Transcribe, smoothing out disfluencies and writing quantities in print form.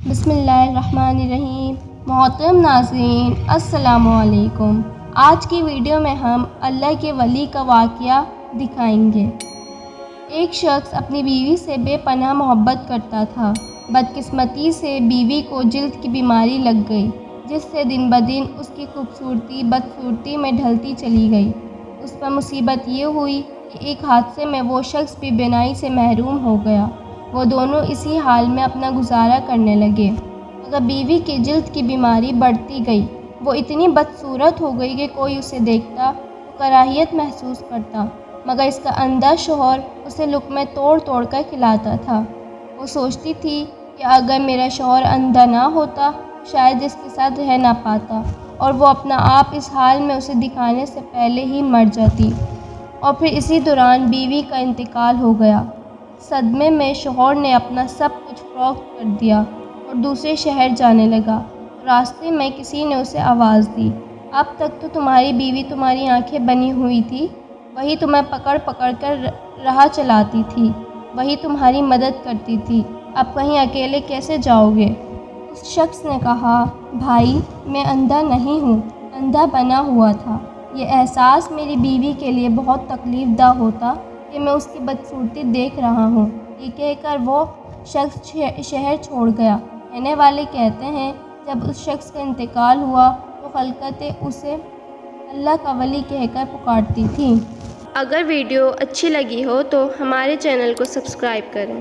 بسم اللہ الرحمن الرحیم۔ محترم ناظرین السلام علیکم۔ آج کی ویڈیو میں ہم اللہ کے ولی کا واقعہ دکھائیں گے۔ ایک شخص اپنی بیوی سے بے پناہ محبت کرتا تھا۔ بدقسمتی سے بیوی کو جلد کی بیماری لگ گئی، جس سے دن بدن اس کی خوبصورتی بدصورتی میں ڈھلتی چلی گئی۔ اس پر مصیبت یہ ہوئی کہ ایک حادثے میں وہ شخص بھی بینائی سے محروم ہو گیا۔ وہ دونوں اسی حال میں اپنا گزارا کرنے لگے، مگر بیوی کی جلد کی بیماری بڑھتی گئی۔ وہ اتنی بدصورت ہو گئی کہ کوئی اسے دیکھتا تو کراہیت محسوس کرتا، مگر اس کا اندھا شوہر اسے لقمے توڑ توڑ کر کھلاتا تھا۔ وہ سوچتی تھی کہ اگر میرا شوہر اندھا نہ ہوتا تو شاید اس کے ساتھ رہ نہ پاتا، اور وہ اپنا آپ اس حال میں اسے دکھانے سے پہلے ہی مر جاتی۔ اور پھر اسی دوران بیوی کا انتقال ہو گیا۔ صدمے میں شوہر نے اپنا سب کچھ فروخت کر دیا اور دوسرے شہر جانے لگا۔ راستے میں کسی نے اسے آواز دی، اب تک تو تمہاری بیوی تمہاری آنکھیں بنی ہوئی تھی، وہی تمہیں پکڑ پکڑ کر راہ چلاتی تھی، وہی تمہاری مدد کرتی تھی، اب کہیں اکیلے کیسے جاؤ گے؟ اس شخص نے کہا، بھائی میں اندھا نہیں ہوں، اندھا بنا ہوا تھا۔ یہ احساس میری بیوی کے لیے بہت تکلیف دہ ہوتا کہ میں اس کی بدصورتی دیکھ رہا ہوں۔ یہ کہہ کر وہ شخص شہر چھوڑ گیا۔ کہنے والے کہتے ہیں، جب اس شخص کا انتقال ہوا تو خلقتیں اسے اللہ کا ولی کہہ کر پکارتی تھیں۔ اگر ویڈیو اچھی لگی ہو تو ہمارے چینل کو سبسکرائب کریں۔